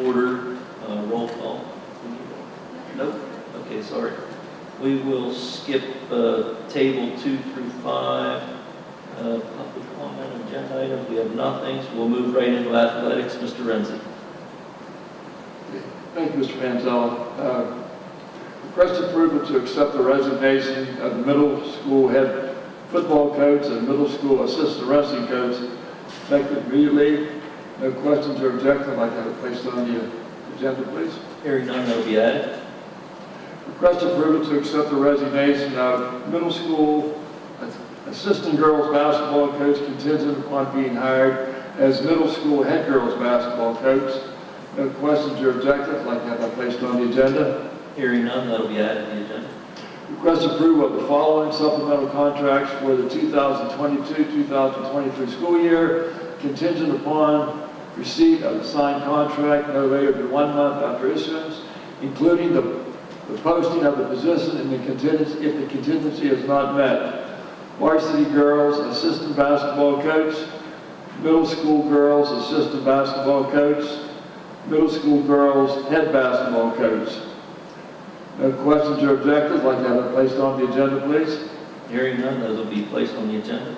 Order, roll call. Nope. Okay, sorry. We will skip table 2 through 5. Public comment, agenda items. We have nothing, so we'll move right into athletics. Mr. Renzi. Thank you, Mr. Manzel. Request approval to accept the resignation of the middle school head football coach and middle school assistant wrestling coach effective immediately. No questions or objections. I'd like to have it placed on the agenda, please. Hearing none, that will be added. Request approval to accept the resignation of middle school assistant girls basketball coach contingent upon being hired as middle school head girls basketball coach. No questions or objections. I'd like to have that placed on the agenda. Hearing none, that will be added to the agenda. Request approval of the following supplemental contracts for the 2022-2023 school year, contingent upon receipt of the signed contract no later than 1 month after issuance, including the posting of the position and the contingency if the contingency is not met. Varsity girls assistant basketball coach, middle school girls assistant basketball coach, middle school girls head basketball coach. No questions or objections. I'd like to have it placed on the agenda, please. Hearing none, those will be placed on the agenda.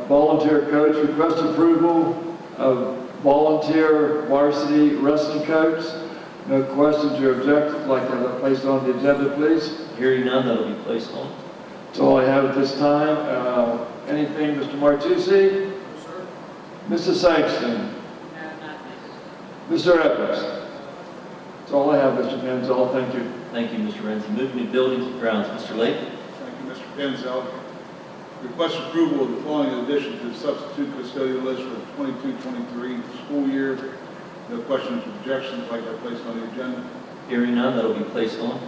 Volunteer coach, request approval of volunteer varsity wrestling coach. No questions or objections. I'd like to have that placed on the agenda, please. Hearing none, that will be placed on. That's all I have at this time. Anything, Mr. Martucci? No, sir. Mrs. Sangston? Mr. Evans? That's all I have, Mr. Manzel. Thank you. Thank you, Mr. Renzi. Moving to buildings and grounds. Mr. Lake. Thank you, Mr. Penzel. Request approval of the following addition to the substitute custodial list for the 22-23 school year. No questions or objections. Like that placed on the agenda. Hearing none, that will be placed on.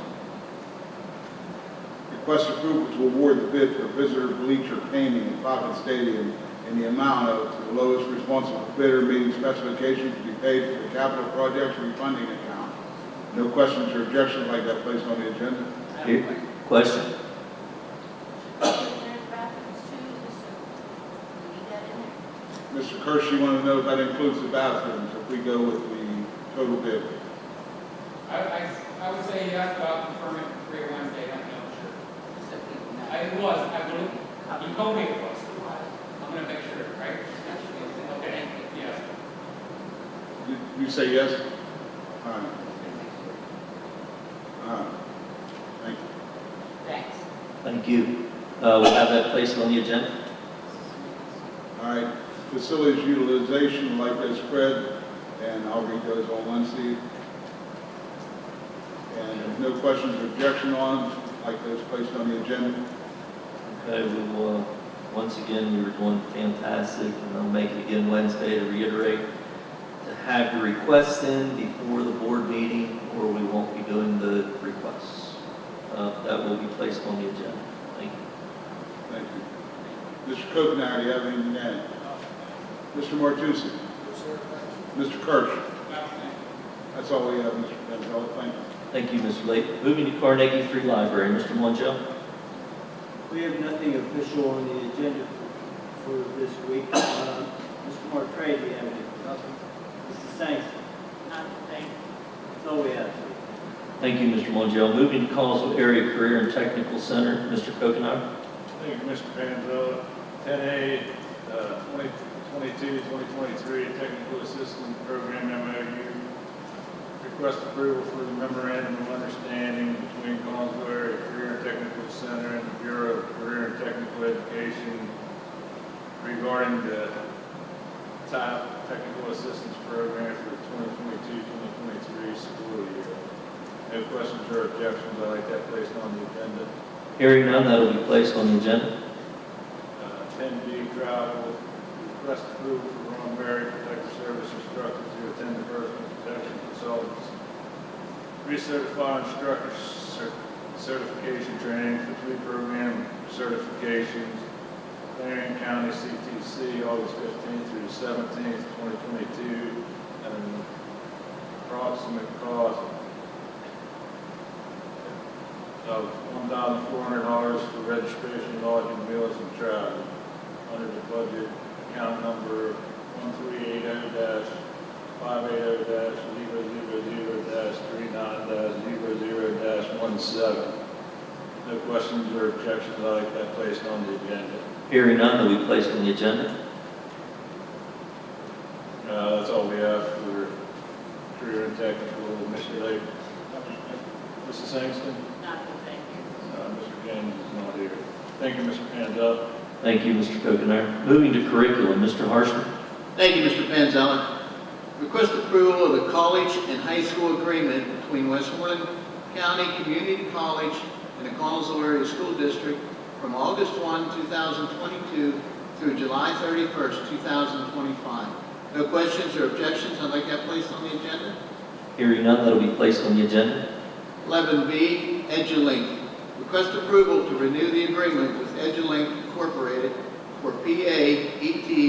Request approval to award the bid for visitor bleacher painting at Falcon Stadium in the amount of to the lowest responsible bidder meeting specifications to be paid for the capital projects refunding account. No questions or objections. Like that placed on the agenda. Here. Question? Mr. Kirsch, you want to know if that includes the bathrooms if we go with the total bid? I would say yes, but I'll confirm it for you Wednesday. I don't know for sure. It was. I believe you told me it was. I'm going to make sure, right? Okay. Yes. You say yes? All right. Thank you. Thanks. Thank you. We'll have that placed on the agenda. All right. Facilities utilization, like that spread, and I'll read those on Wednesday. And if no questions or objection on them, like those placed on the agenda. Okay, we will, once again, you were doing fantastic, and I'll make it again Wednesday to reiterate, to have your requests in before the board meeting, or we won't be doing the requests. That will be placed on the agenda. Thank you. Thank you. Mr. Kokenar, do you have anything to add? Mr. Martucci? Mr. Kirsch? That's all we have, Mr. Penzel. Thank you. Thank you, Mr. Lake. Moving to Carnegie Free Library, Mr. Monjo. We have nothing official on the agenda for this week. Mr. Martrey, do you have anything? Nothing. Mrs. Sangston? Nothing. That's all we have. Thank you, Mr. Monjo. Moving to Collinsville Area Career and Technical Center, Mr. Kokenar. Thank you, Mr. Panzo. 10A, 2022-2023 Technical Assistant Program MOU. Request approval for the memorandum of understanding between Collinsville Area Career and Technical Center and the Bureau of Career and Technical Education regarding the TAP Technical Assistance Program for the 2022-2023 school year. No questions or objections. I'd like that placed on the agenda. Hearing none, that will be placed on the agenda. 10B travel, request approval for Ron Berry, Protective Service instructor to attend the personal protection consultants recertify instructor certification training for 3 program certifications. Marion County CTC, August 15th through the 17th, 2022, at an approximate cost of $1,400 for registration, lodging, meals, and travel, under the budget account number 1380-580-000-39-00-17. No questions or objections, I'd like that placed on the agenda. Hearing none, that will be placed on the agenda. That's all we have for career and technical. Mr. Lake, Mrs. Sangston, Nothing, thank you. Mr. James is not here. Thank you, Mr. Pandell. Thank you, Mr. Kokenar. Moving to curriculum, Mr. Harshman. Thank you, Mr. Panzella. Request approval of the college and high school agreement between Westmoreland County Community College and the Collinsville Area School District from August 1, 2022 through July 31st, 2025. No questions or objections, I'd like that placed on the agenda. Hearing none, that will be placed on the agenda. 11B, EduLink. Request approval to renew the agreement with EduLink Incorporated for PA-ET-EP,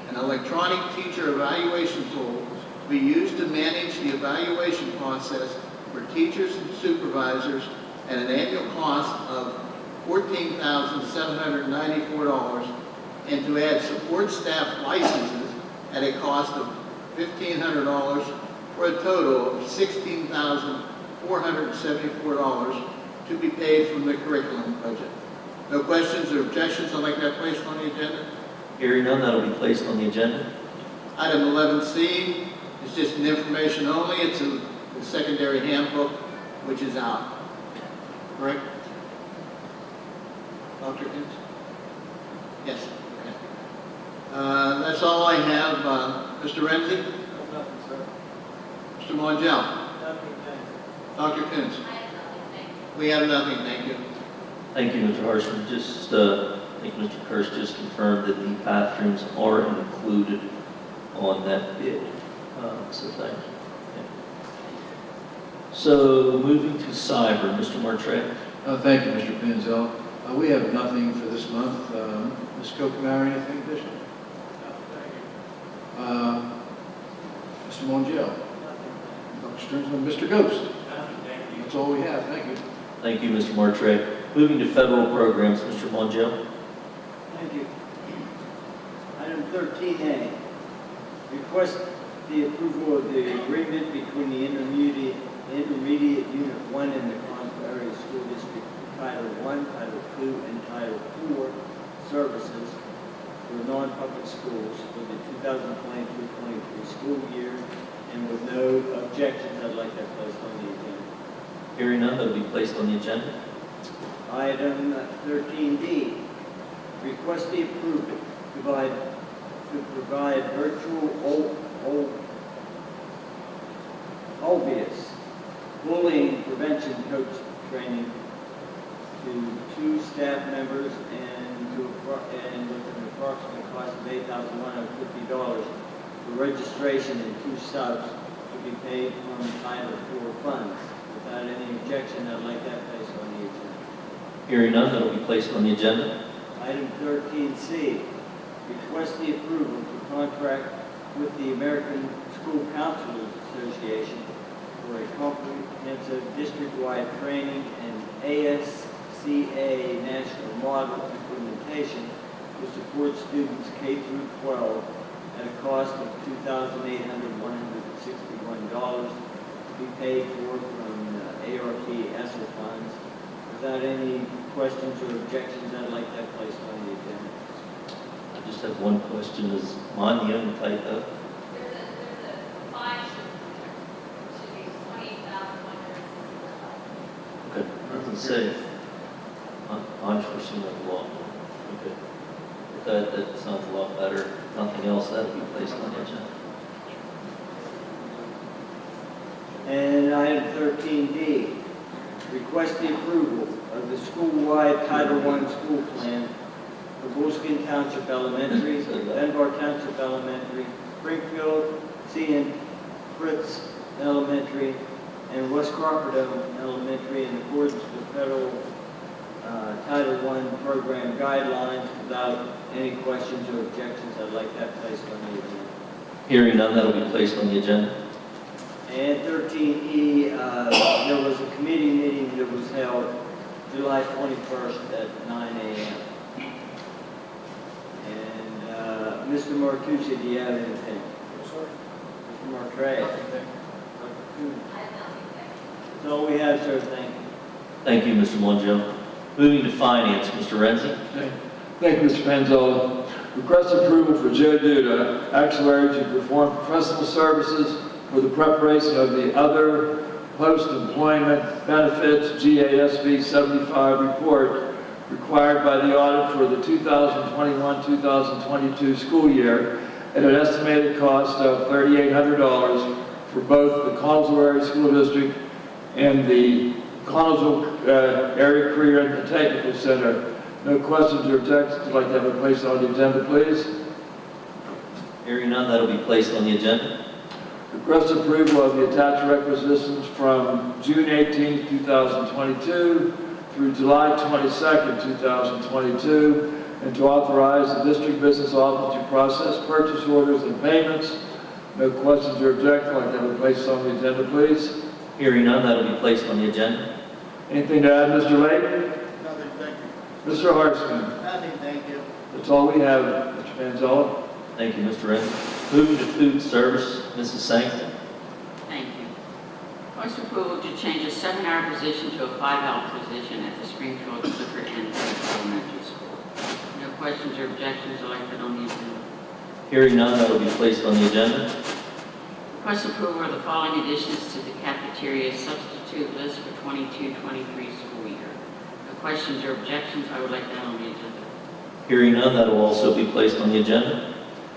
an electronic teacher evaluation tool to be used to manage the evaluation process for teachers and supervisors at an annual cost of $14,794, and to add support staff licenses at a cost of $1,500 for a total of $16,474 to be paid from the curriculum budget. No questions or objections, I'd like that placed on the agenda. Hearing none, that will be placed on the agenda. Item 11C is just an information only. It's a secondary handbook, which is out. Correct? Dr. Kins? Yes. Okay. That's all I have. Mr. Renzi? Nothing, sir. Mr. Mongel? Nothing, thank you. Dr. Kins? I have nothing, thank you. We have nothing, thank you. Thank you, Mr. Harshman. Just, I think Mr. Kirsch just confirmed that the bathrooms are included on that bid. So thank you. Okay. So moving to cyber, Mr. Martret. Thank you, Mr. Panzell. We have nothing for this month. Ms. Kokenar, anything additional? Mr. Mongel? Dr. Stearns, Mr. Ghost? That's all we have. Thank you. Thank you, Mr. Martret. Moving to federal programs, Mr. Mongel. Thank you. Item 13A, request the approval of the agreement between the intermediate Unit 1 and the Collinsville Area School District Title 1, Title 2, and Title 4 services for non-public schools for the 2022-23 school year, and with no objections, I'd like that placed on the agenda. Hearing none, that will be placed on the agenda. Item 13D, request the approval to provide virtual obvious bullying prevention coach training to 2 staff members and with an approximate cost of $8,150 for registration and 2 subs to be paid from Title IV funds. Without any objection, I'd like that placed on the agenda. Hearing none, that will be placed on the agenda. Item 13C, request the approval to contract with the American School Counselors Association for a comprehensive district-wide training and ASCA national model implementation to support students K through 12 at a cost of $2,161 to be paid for from ARP ESSER funds. Without any questions or objections, I'd like that placed on the agenda. I just have one question. Is mine the only typo? There's a 5 should be $28,165. Okay, doesn't say. Unforeseen of law. Okay. That sounds a lot better. Nothing else, that will be placed on the agenda. And item 13D, request the approval of the school-wide Title I school plan for Bullskin Township Elementary, Dunbar Township Elementary, Springfield, C.N. Fritz Elementary and West Crawford Elementary in accordance with federal Title I program guidelines. Without any questions or objections, I'd like that placed on the agenda. Hearing none, that'll be placed on the agenda. And 13E, there was a committee meeting that was held July 21st at 9 a.m. And Mr. Martucci, do you have anything? Yes, sir. Mr. Martray? I have nothing there. That's all we have, sir. Thank you. Thank you, Mr. Mongeau. Moving to finance, Mr. Renzi. Thank you, Mr. Panzola. Request approval for Joe Duda, actuary, to perform professional services for the preparation of the other post-employment benefits GASB 75 report required by the audit for the 2021-2022 school year at an estimated cost of $3,800 for both the Collinsville School District and the Collinsville Area Career and Technical Center. No questions or objections. I'd like to have it placed on the agenda, please. Hearing none, that'll be placed on the agenda. Request approval of the attached requisitions from June 18, 2022 through July 22, 2022, and to authorize the district business office to process purchase orders and payments. No questions or objections. I'd like to have it placed on the agenda, please. Hearing none, that'll be placed on the agenda. Anything to add, Mr. Lake? Nothing, thank you. Mr. Hartsman? Nothing, thank you. That's all we have, Mr. Panzola. Thank you, Mr. Renzi. Moving to food service, Mrs. Sankton. Thank you. Request approval to change a 7-hour position to a 5-hour position at the Springfield Clifford and Elementary School. No questions or objections, elected on the agenda. Hearing none, that'll be placed on the agenda. Request approval of the following additions to the cafeteria substitute list for 22-23 school year. No questions or objections, I would like that on the agenda. Hearing none, that will also be placed on the agenda.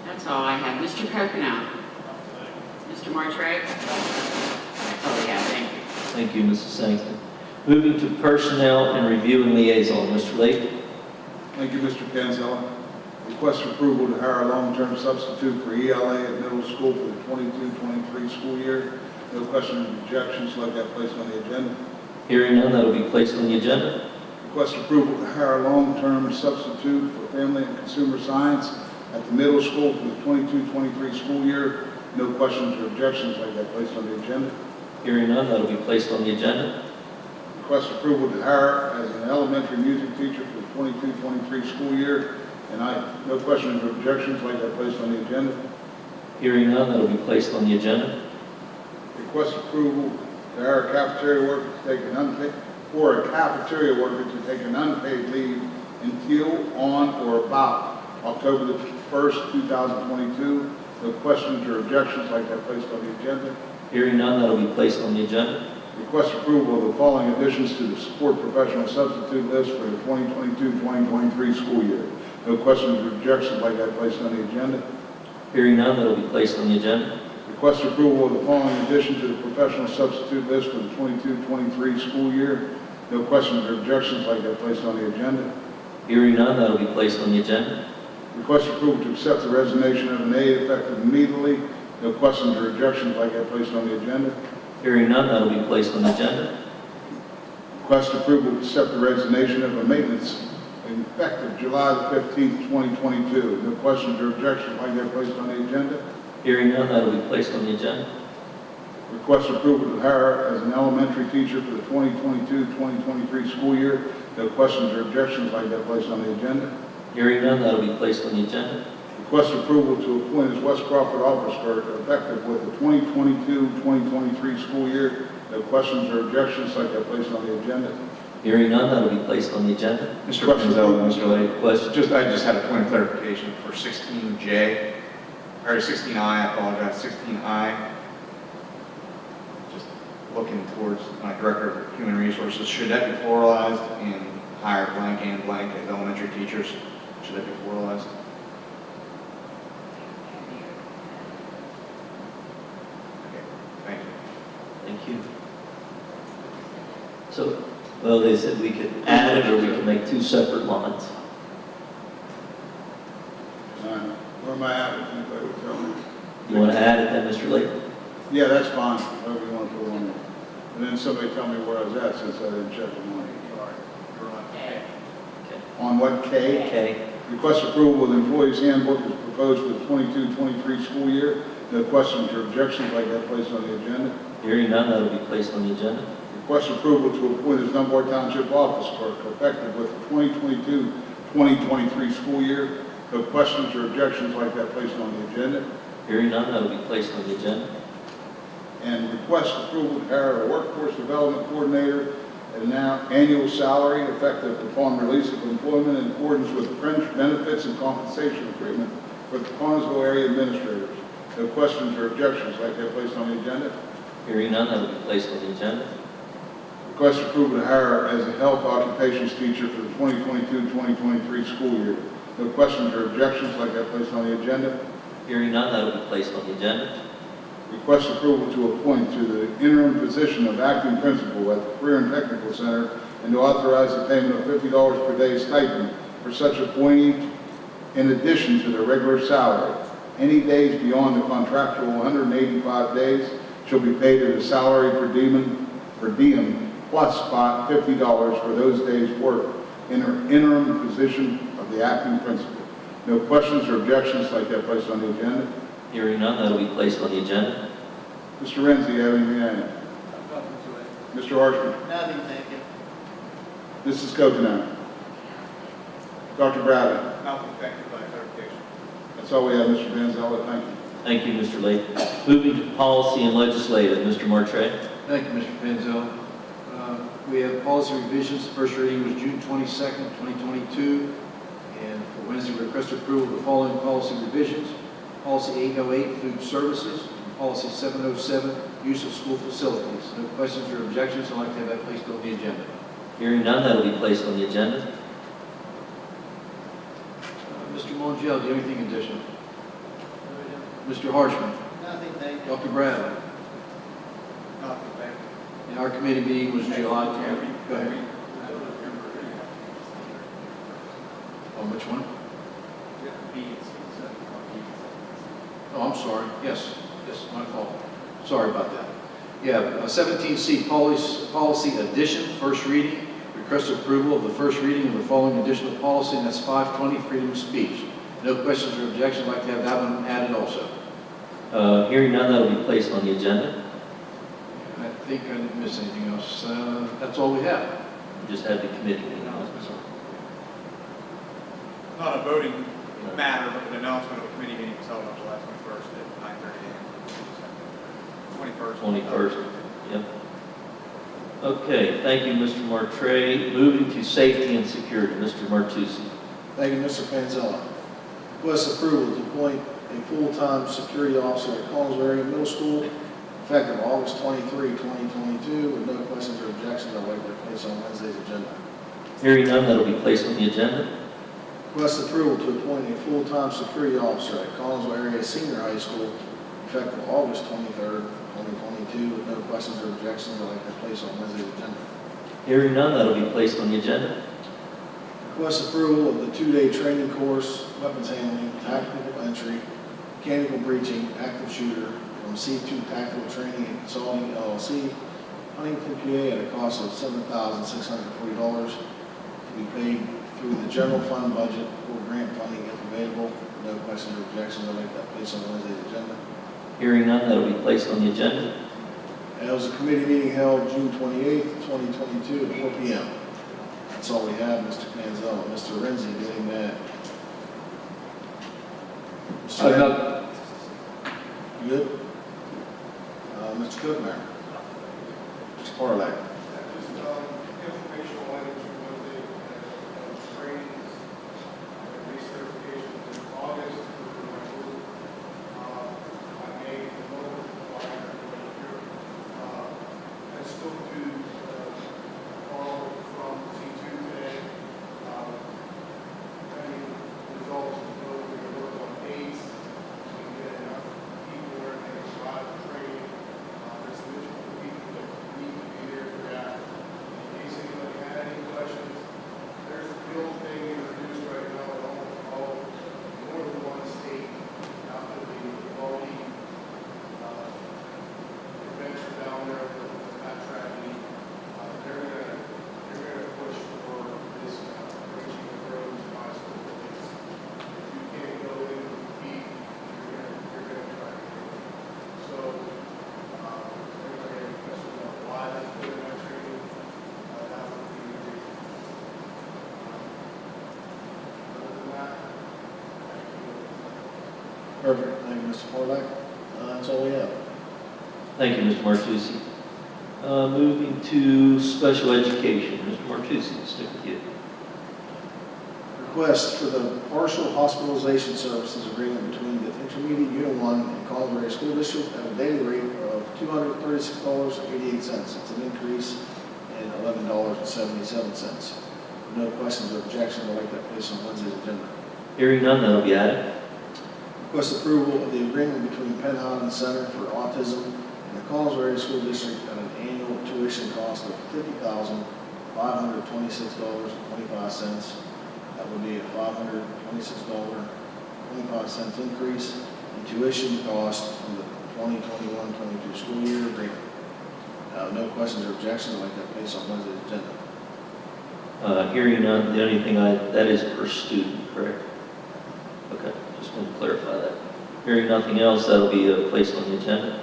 That's all I have. Mr. Coconut? Mr. Martray? That's all we have, thank you. Thank you, Mrs. Sankton. Moving to personnel and review and liaison, Mr. Lake. Thank you, Mr. Panzella. Request approval to hire a long-term substitute for ELA at middle school for the 22-23 school year. No questions or objections, like that placed on the agenda. Hearing none, that will be placed on the agenda. Request approval to hire a long-term substitute for family and consumer science at the middle school for the 22-23 school year. No questions or objections, like that placed on the agenda. Hearing none, that will be placed on the agenda. Request approval to hire as an elementary music teacher for the 22-23 school year. And no questions or objections, like that placed on the agenda. Hearing none, that will be placed on the agenda. Request approval to hire a cafeteria worker to take an unpaid, for a cafeteria worker to take an unpaid leave until, on, or about October the 1st, 2022. No questions or objections, like that placed on the agenda. Hearing none, that will be placed on the agenda. Request approval of the following additions to the support professional substitute list for the 2022-2023 school year. No questions or objections, like that placed on the agenda. Hearing none, that will be placed on the agenda. Request approval of the following addition to the professional substitute list for the 22-23 school year. No questions or objections, like that placed on the agenda. Hearing none, that will be placed on the agenda. Request approval to accept the resignation of an aide effective immediately. No questions or objections, like that placed on the agenda. Hearing none, that will be placed on the agenda. Request approval to accept the resignation of a maintenance effective July the 15th, 2022. No questions or objections, like that placed on the agenda. Hearing none, that will be placed on the agenda. Request approval to hire as an elementary teacher for the 2022-2023 school year. No questions or objections, like that placed on the agenda. Hearing none, that will be placed on the agenda. Request approval to appoint as West Crawford office clerk effective with the 2022-2023 school year. No questions or objections, like that placed on the agenda. Hearing none, that will be placed on the agenda. Mr. Panzella, Mr. Lake, Question? I just had a point of clarification for 16J, or 16I, I apologize, 16I. Just looking towards my Director of Human Resources, should that be pluralized in hire blank and blank as elementary teachers? Should that be pluralized? Okay, thank you. Thank you. So, well, they said we could add it or we could make two separate lines. Where am I at? If anybody would tell me. You want to add it then, Mr. Lake? Yeah, that's fine, however you want to put it on there. And then somebody tell me where I was at since I didn't check the money. Sorry, you're on. Okay. On what, K? Okay. Request approval of the employee's handbook is proposed for the 22-23 school year. No questions or objections, like that placed on the agenda. Hearing none, that will be placed on the agenda. Request approval to appoint as Dunbar Township office clerk effective with the 2022-2023 school year. No questions or objections, like that placed on the agenda. Hearing none, that will be placed on the agenda. And request approval to hire a workforce development coordinator at an annual salary effective upon release of employment in accordance with fringe benefits and compensation agreement for the Connellsville area administrators. No questions or objections, like that placed on the agenda. Hearing none, that will be placed on the agenda. Request approval to hire as a health occupations teacher for the 2022-2023 school year. No questions or objections, like that placed on the agenda. Hearing none, that will be placed on the agenda. Request approval to appoint to the interim position of acting principal at the Career and Technical Center and to authorize the payment of $50 per day stipend for such appointee in addition to their regular salary. Any days beyond the contractual 185 days shall be paid at a salary per diem plus $50 for those days worked in her interim position of the acting principal. No questions or objections, like that placed on the agenda. Hearing none, that will be placed on the agenda. Mr. Renzi, you have anything to add? Mr. Harshman? Nothing, thank you. Mrs. Coconut? Dr. Bradley? Nothing, thank you for that clarification. That's all we have, Mr. Vanzella. Thank you. Thank you, Mr. Lake. Moving to policy and legislative, Mr. Martre. Thank you, Mr. Panzel. We have policy revisions. The first reading was June 22nd, 2022. And for Wednesday, we request approval of the following policy revisions. Policy 808, food services. And policy 707, use of school facilities. No questions or objections. I'd like to have that placed on the agenda. Hearing none, that will be placed on the agenda. Mr. Mongiel, do you have anything additional? Mr. Harshman? Nothing, thank you. Dr. Bradley? Nothing, thank you. And our committee meeting was July 10th. Go ahead. On which one? Oh, I'm sorry. Yes, my fault. Sorry about that. Yeah, 17C, policy addition, first reading. Request approval of the first reading of the following additional policy, and that's 520, freedom of speech. No questions or objections. I'd like to have that one added also. Hearing none, that will be placed on the agenda. I think I didn't miss anything else. That's all we have. We just had the committee meeting. Not a voting matter, but an announcement of a committee meeting was held on July 21st at 9:30 a.m. 21st. 21st, yep. Okay, thank you, Mr. Martre. Moving to safety and security, Mr. Martucci. Thank you, Mr. Panzella. Request approval to appoint a full-time security officer at Connellsville Area Middle School effective August 23, 2022, with no questions or objections. I'd like to place on Wednesday's agenda. Hearing none, that will be placed on the agenda. Request approval to appoint a full-time security officer at Connellsville Area Senior High School effective August 23, 2022, with no questions or objections. I'd like to place on Wednesday's agenda. Hearing none, that will be placed on the agenda. Request approval of the 2-day training course, weapons handling, tactical entry, mechanical breaching, active shooter from C2 Tactical Training and Consulting LLC, Huntington, PA, at a cost of $7,640 to be paid through the general fund budget or grant funding if available. No questions or objections. I'd like that placed on Wednesday's agenda. Hearing none, that will be placed on the agenda. And it was a committee meeting held June 28, 2022 at 4 p.m. That's all we have, Mr. Panzella. Mr. Renzi, getting that. Mr. You good? Mr. Cookman. Mr. Parlak. Just informational items from Wednesday, trainings, recertifications in August for my group. I made the moment here. I spoke to Carl from C2 today. Any results of those, we're going to work on dates. We can get enough people there and they provide training. There's additional people that need to be there for Perfect. Thank you, Mr. Porlack. That's all we have. Thank you, Mr. Martucci. Moving to special education. Mr. Martucci, let's stick with you. Request for the partial hospitalization services agreement between the Intermediate Unit 1 and Collins Area School District at a daily rate of $236.88. It's an increase in $11.77. No questions or objections. I'd like that placed on Wednesday's agenda. Hearing none, that'll be added. Request approval of the agreement between Penn Houghton Center for Autism and the Collins Area School District at an annual tuition cost of $50,526.25. That would be a $526.25 increase in tuition cost from the 2021-22 school year agreement. No questions or objections. I'd like that placed on Wednesday's agenda. Hearing none, the only thing that is per student, correct? Okay, just want to clarify that. Hearing nothing else, that'll be placed on the agenda.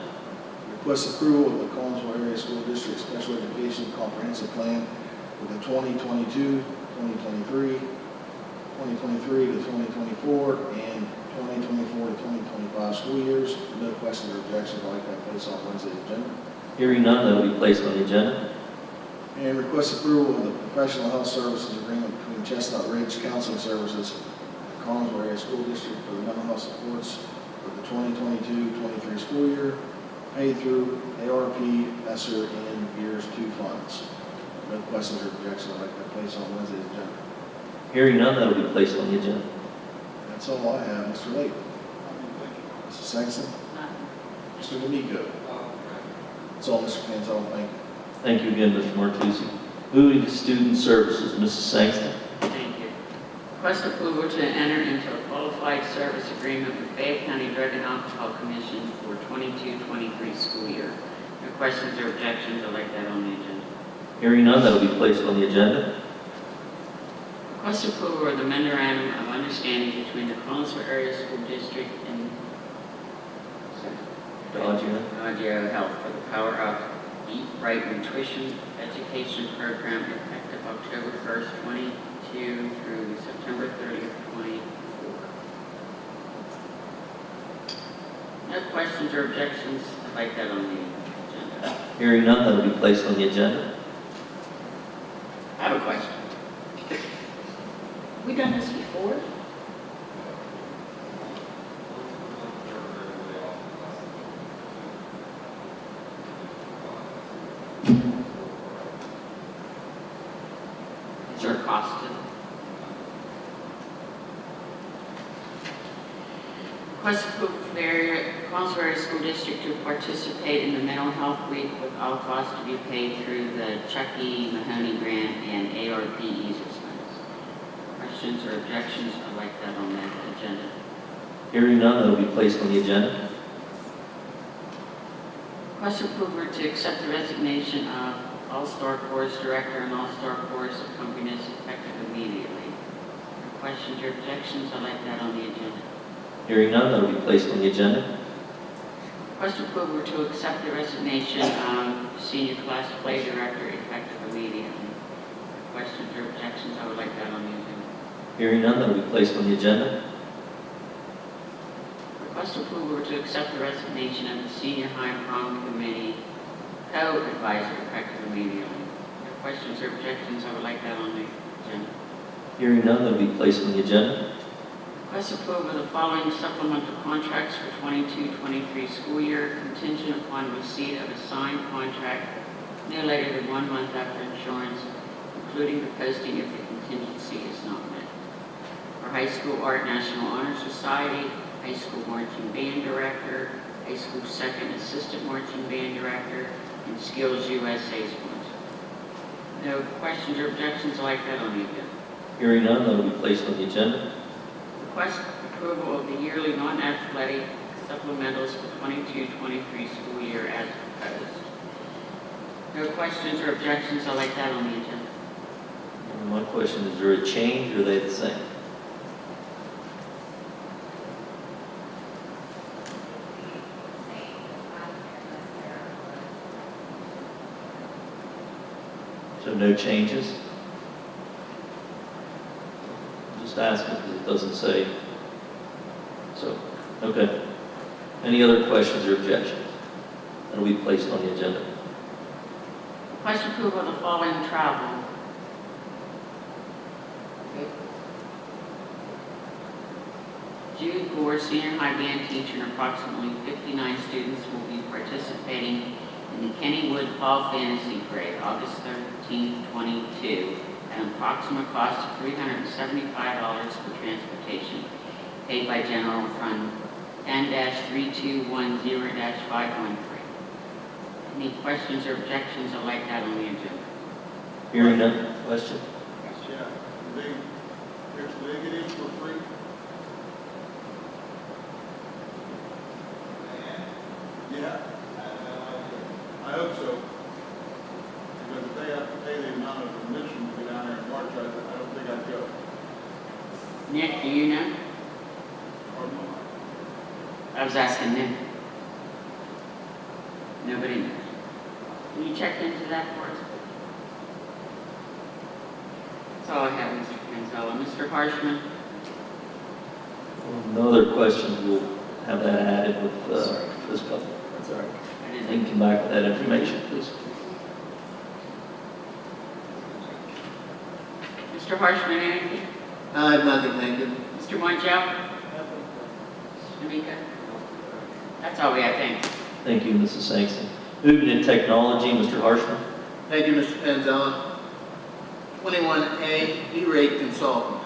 Request approval of the Collinsville Area School District Special Education Comprehensive Plan for the 2022, 2023, 2023 to 2024, and 2024 to 2025 school years. No questions or objections. I'd like that placed on Wednesday's agenda. Hearing none, that'll be placed on the agenda. And request approval of the Professional Health Services Agreement between Chestnut Ridge Counseling Services and the Collinsville Area School District for the mental health supports for the 2022-23 school year, paid through ARP, ESSER, and Years 2 funds. No questions or objections. I'd like that placed on Wednesday's agenda. Hearing none, that'll be placed on the agenda. That's all I have. Mr. Lake. Mrs. Sexton. Mr. D'Amico. That's all, Mr. Canzone. Thank you. Thank you again, Mr. Martucci. Moving to student services, Mrs. Sangston. Thank you. Request approval to enter into a qualified service agreement with Fayette County Drug and Alcohol Commission for 22-23 school year. No questions or objections. I'd like that on the agenda. Hearing none, that'll be placed on the agenda. Request approval of the memorandum of understanding between the Collinsville Area School District and Dodgeo Health for the Power Up Eat Right Nutrition Education Program effective October 1st, 22 through September 30th, 24. No questions or objections. I'd like that on the agenda. Hearing none, that'll be placed on the agenda. I have a question. We done this before? Is there a cost to it? Request approval for the Collinsville Area School District to participate in the Mental Health Week with all costs to be paid through the Chucky Mahoney Grant and ARP EASER funds. Questions or objections? I'd like that on the agenda. Hearing none, that'll be placed on the agenda. Request approval to accept the resignation of All-Star Chorus Director and All-Star Chorus Accompanist effective immediately. Questions or objections? I'd like that on the agenda. Hearing none, that'll be placed on the agenda. Request approval to accept the resignation of Senior Class Play Director effective immediately. Questions or objections? I would like that on the agenda. Hearing none, that'll be placed on the agenda. Request approval to accept the resignation of the Senior High Prom Committee Co-Advisor effective immediately. Questions or objections? I would like that on the agenda. Hearing none, that'll be placed on the agenda. Request approval of the following supplemental contracts for 22-23 school year contingent upon receipt of a signed contract no later than 1 month after insurance, including the posting if the contingency is not met. For High School Art National Honor Society, High School Marching Band Director, High School Second Assistant Marching Band Director, and Skills USA sponsor. No questions or objections like that on the agenda. Hearing none, that'll be placed on the agenda. Request approval of the yearly non-athletic supplementals for 22-23 school year as proposed. No questions or objections. I like that on the agenda. My question, is there a change or are they the same? So no changes? Just asking because it doesn't say. So Okay. Any other questions or objections? That'll be placed on the agenda. Request approval of the following travel. Jude Gore, senior high band teacher, and approximately 59 students will be participating in the Kennywood Fall Fantasy Parade, August 13, 22, at an approximate cost of $375 for transportation, paid by General Fund 10-3210-513. Any questions or objections are like that on the agenda? Hearing none. Question? Yeah, do they get in for free? Yeah. I hope so. Because if they have to pay the amount of admission to go down there in March, I don't think I'd go. Nick, do you know? Or more. I was asking Nick. Nobody knows. Can you check into that for us? That's all I have, Mr. Panzella. Mr. Harshman? No other questions. We'll have that added with this couple. That's all right. I didn't And come back with that information, please. Mr. Harshman, anything? I have nothing, thank you. Mr. Montiel? Mr. D'Amico? That's all we have, thanks. Thank you, Mrs. Sankson. Moving to technology, Mr. Harshman. Thank you, Mr. Panzella. 21A, E-rate consultant.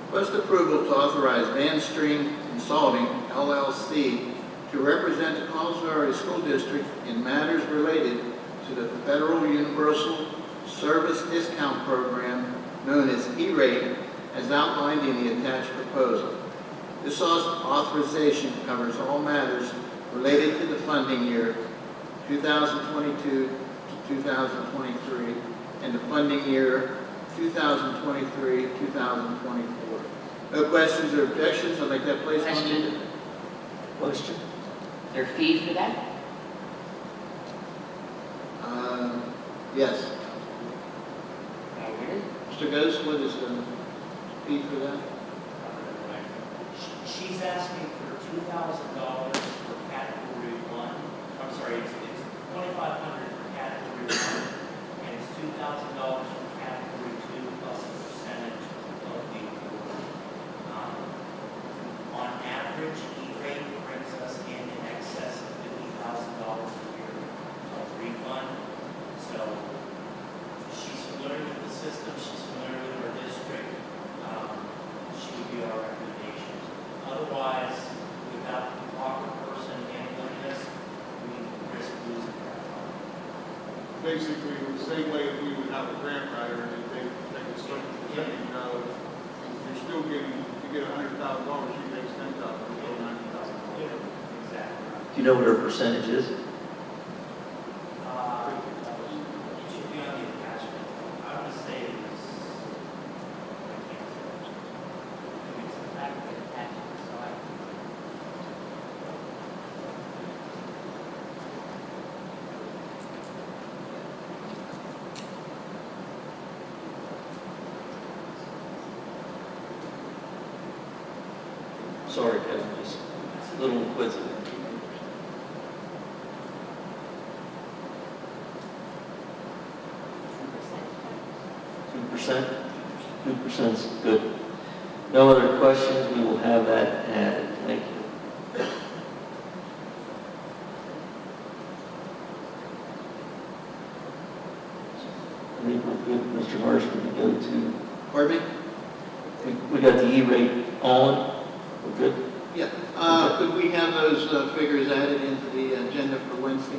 Request approval to authorize Van Stream Consulting, LLC, to represent the Collinsville School District in matters related to the Federal Universal Service Discount Program, known as E-rate, as outlined in the attached proposal. This authorization covers all matters related to the funding year 2022 to 2023 and the funding year 2023-2024. No questions or objections? I'd like that placed on the Question. agenda. Question? Is there a fee for that? Yes. What is it? Mr. Ghost, what is the fee for that? She's asking for $2,000 for category 1. I'm sorry, it's $2,500 for category 1, and it's $2,000 for category 2 plus a percentage of the award. On average, E-rate brings us in excess of $50,000 a year of refund. So she's familiar with the system, she's familiar with our district. She would be our recommendation. Otherwise, without the proper person handling this, we risk losing that fund. Basically, the same way that we would have a grant writer, and they take a certain percentage out of, you're still getting, if you get $100,000, she takes $10,000, still $90,000. Exactly. Do you know what her percentage is? It should be on the attachment. I would say it was, I can't say. It's the back of the attachment, so I. Sorry, Kevin, just a little inquisitive. %? 2%'s good. No other questions, we will have that added. Thank you. I think we're good, Mr. Harshman, to go to, Pardon me? we got the E-rate on, we're good? Yeah. Could we have those figures added into the agenda for Wednesday?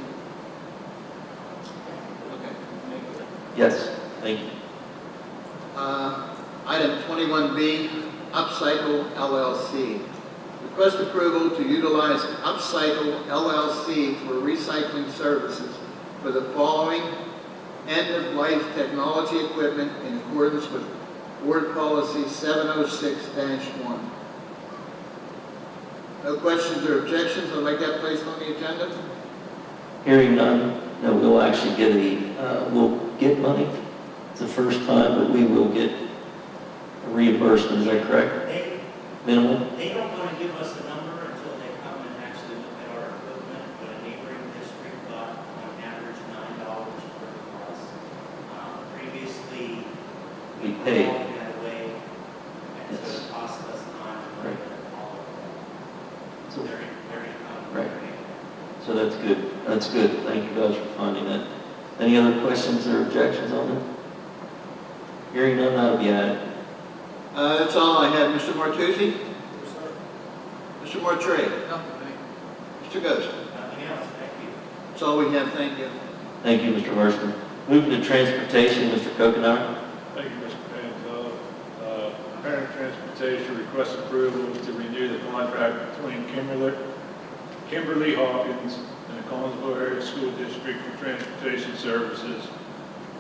Okay. Yes, thank you. Item 21B, Upcycle LLC. Request approval to utilize Upcycle LLC for recycling services for the following end-of-life technology equipment in accordance with Board Policy 706-1. No questions or objections? I'd like that placed on the agenda. Hearing none, no, we'll actually get we'll get money. It's the first time, but we will get a reimbursement, is that correct? They Minimal? don't want to give us a number until they paid. Involving that way, and so Yes. it costs us time and Right. all of So- that. Very Right. So that's good. That's good. Thank you guys for finding that. Any other questions or objections on it? Hearing none, that'll be added. That's all I have. Mr. Martucci? Mr. Martre? Mr. Ghost? Nothing else, thank you. That's all we have. Thank you. Thank you, Mr. Mercer. Moving to transportation, Mr. Kokenar. Thank you, Mr. Panzo. Parent Transportation requests approval to renew the contract between Kimberly Hawkins and the Collinsville Area School District for transportation services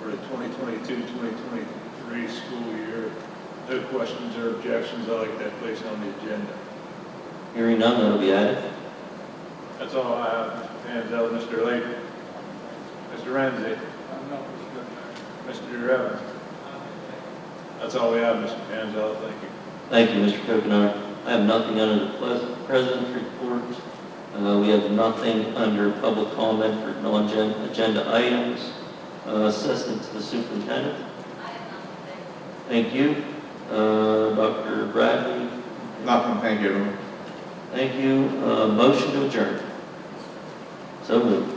for the 2022-2023 school year. No questions or objections. I'd like that placed on the agenda. Hearing none, that'll be added. That's all I have, Mr. Panzo. Mr. Layton. Mr. Ramsey. Mr. Evans. That's all we have, Mr. Panzo. Thank you. Thank you, Mr. Kokenar. I have nothing under the President's report. We have nothing under public comment for non-agenda items. Assistant to the superintendent. I have nothing. Thank you. Dr. Bradley. Nothing, thank you. Thank you. Motion to adjourn. So moved.